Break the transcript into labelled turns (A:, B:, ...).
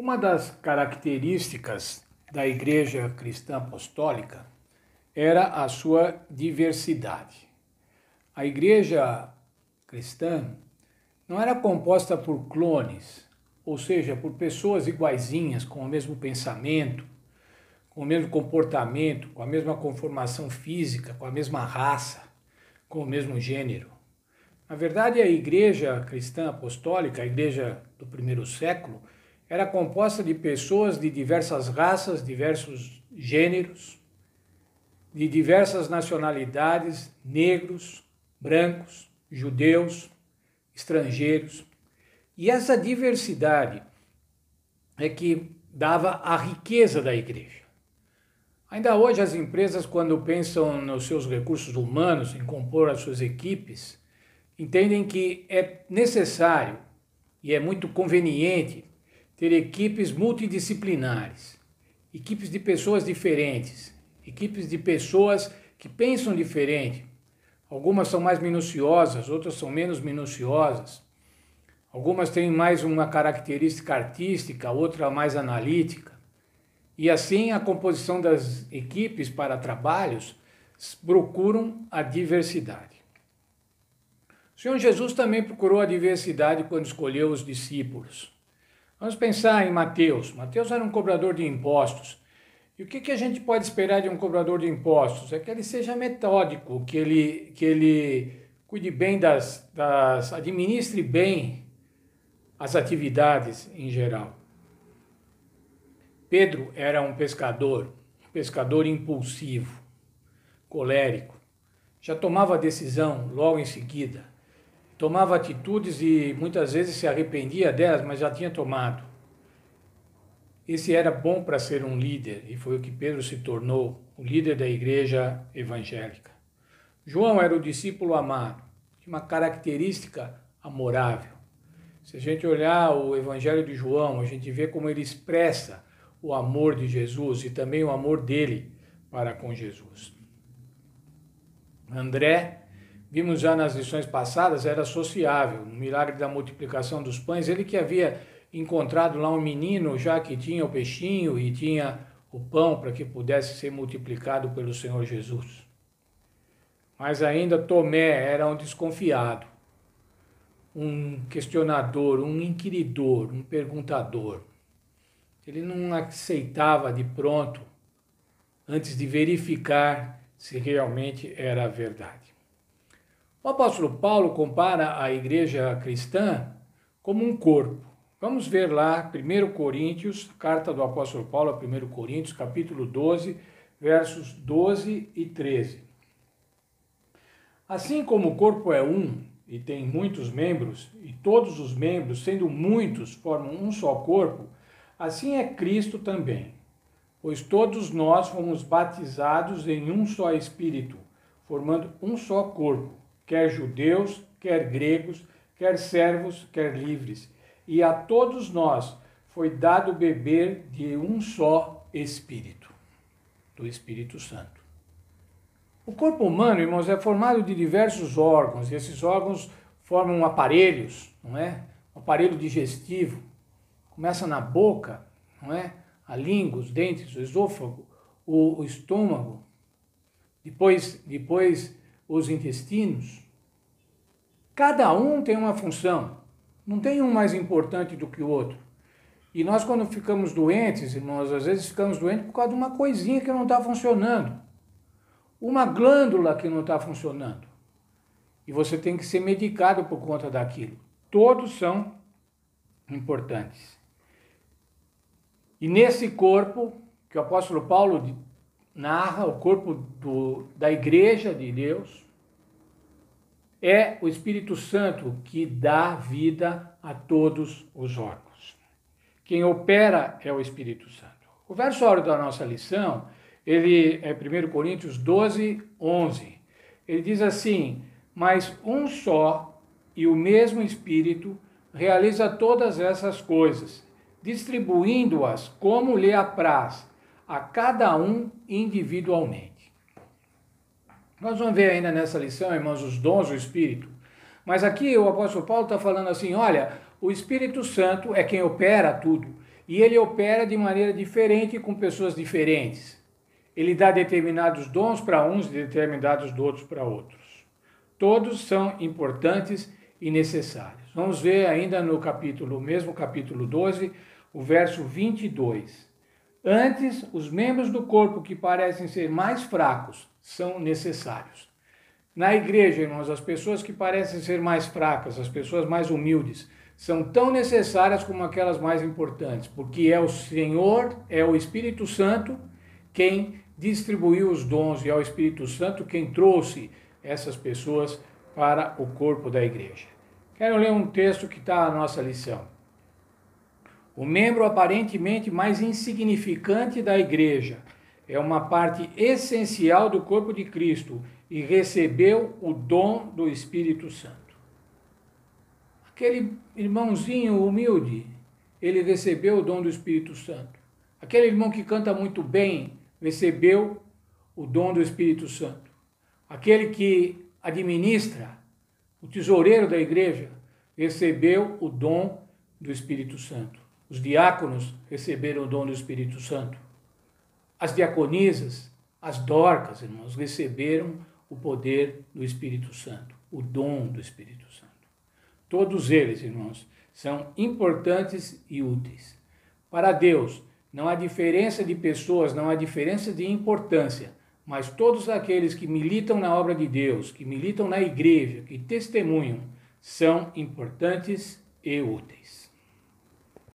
A: Uma das características da Igreja Cristã Apostólica era a sua diversidade. A Igreja Cristã não era composta por clones, ou seja, por pessoas iguaizinhas, com o mesmo pensamento, com o mesmo comportamento, com a mesma conformação física, com a mesma raça, com o mesmo gênero. Na verdade, a Igreja Cristã Apostólica, a Igreja do primeiro século, era composta de pessoas de diversas raças, diversos gêneros, de diversas nacionalidades, negros, brancos, judeus, estrangeiros. E essa diversidade é que dava a riqueza da igreja. Ainda hoje as empresas, quando pensam nos seus recursos humanos, em compor as suas equipes, entendem que é necessário e é muito conveniente ter equipes multidisciplinares, equipes de pessoas diferentes, equipes de pessoas que pensam diferente. Algumas são mais minuciosas, outras são menos minuciosas. Algumas têm mais uma característica artística, outra mais analítica. E assim a composição das equipes para trabalhos procuram a diversidade. O Senhor Jesus também procurou a diversidade quando escolheu os discípulos. Vamos pensar em Mateus. Mateus era um cobrador de impostos. E o que a gente pode esperar de um cobrador de impostos? É que ele seja metódico, que ele cuide bem administre bem as atividades em geral. Pedro era um pescador impulsivo, colérico. Já tomava decisão logo em seguida. Tomava atitudes e muitas vezes se arrependia delas, mas já tinha tomado. Esse era bom para ser um líder e foi o que Pedro se tornou, o líder da igreja evangélica. João era o discípulo amado, tinha uma característica amorável. Se a gente olhar o evangelho de João, a gente vê como ele expressa o amor de Jesus e também o amor dele para com Jesus. André, vimos já nas lições passadas, era sociável. No milagre da multiplicação dos pães, ele que havia encontrado lá um menino já que tinha o peixinho e tinha o pão para que pudesse ser multiplicado pelo Senhor Jesus. Mas ainda Tomé era um desconfiado, um questionador, um inquiridor, um perguntador. Ele não aceitava de pronto antes de verificar se realmente era a verdade. O apóstolo Paulo compara a igreja cristã como um corpo. Vamos ver lá 1 Coríntios, carta do apóstolo Paulo a 1 Coríntios, capítulo 12, versos 12 e 13. Assim como o corpo é um e tem muitos membros, e todos os membros, sendo muitos, formam um só corpo, assim é Cristo também. Pois todos nós fomos batizados em um só Espírito, formando um só corpo, quer judeus, quer gregos, quer servos, quer livres. E a todos nós foi dado beber de um só Espírito, do Espírito Santo. O corpo humano, irmãos, é formado de diversos órgãos, e esses órgãos formam aparelhos, não é? Um aparelho digestivo, começa na boca, não é? A língua, os dentes, o esôfago, o estômago, depois os intestinos. Cada um tem uma função. Não tem um mais importante do que o outro. E nós, quando ficamos doentes, irmãos, às vezes ficamos doentes por causa de uma coisinha que não está funcionando. Uma glândula que não está funcionando. E você tem que ser medicado por conta daquilo. Todos são importantes. E nesse corpo, que o apóstolo Paulo narra, o corpo da igreja de Deus, é o Espírito Santo que dá vida a todos os órgãos. Quem opera é o Espírito Santo. O verso áureo da nossa lição, ele é 1 Coríntios 12, 11. Ele diz assim: mas um só e o mesmo Espírito realiza todas essas coisas, distribuindo-as como lhe apraz, a cada um individualmente. Nós vamos ver ainda nessa lição, irmãos, os dons do Espírito. Mas aqui o apóstolo Paulo está falando assim, olha, o Espírito Santo é quem opera tudo. E ele opera de maneira diferente com pessoas diferentes. Ele dá determinados dons para uns e determinados outros para outros. Todos são importantes e necessários. Vamos ver ainda no mesmo capítulo 12, o verso 22. Antes, os membros do corpo que parecem ser mais fracos são necessários. Na igreja, irmãos, as pessoas que parecem ser mais fracas, as pessoas mais humildes, são tão necessárias como aquelas mais importantes, porque é o Senhor, é o Espírito Santo quem distribuiu os dons e é o Espírito Santo quem trouxe essas pessoas para o corpo da igreja. Quero ler um texto que está na nossa lição. O membro aparentemente mais insignificante da igreja é uma parte essencial do corpo de Cristo e recebeu o dom do Espírito Santo. Aquele irmãozinho humilde, ele recebeu o dom do Espírito Santo. Aquele irmão que canta muito bem, recebeu o dom do Espírito Santo. Aquele que administra, o tesoureiro da igreja, recebeu o dom do Espírito Santo. Os diáconos receberam o dom do Espírito Santo. As diaconisas, as dorcas, irmãos, receberam o poder do Espírito Santo, o dom do Espírito Santo. Todos eles, irmãos, são importantes e úteis. Para Deus, não há diferença de pessoas, não há diferença de importância, mas todos aqueles que militam na obra de Deus, que militam na igreja, que testemunham, são importantes e úteis.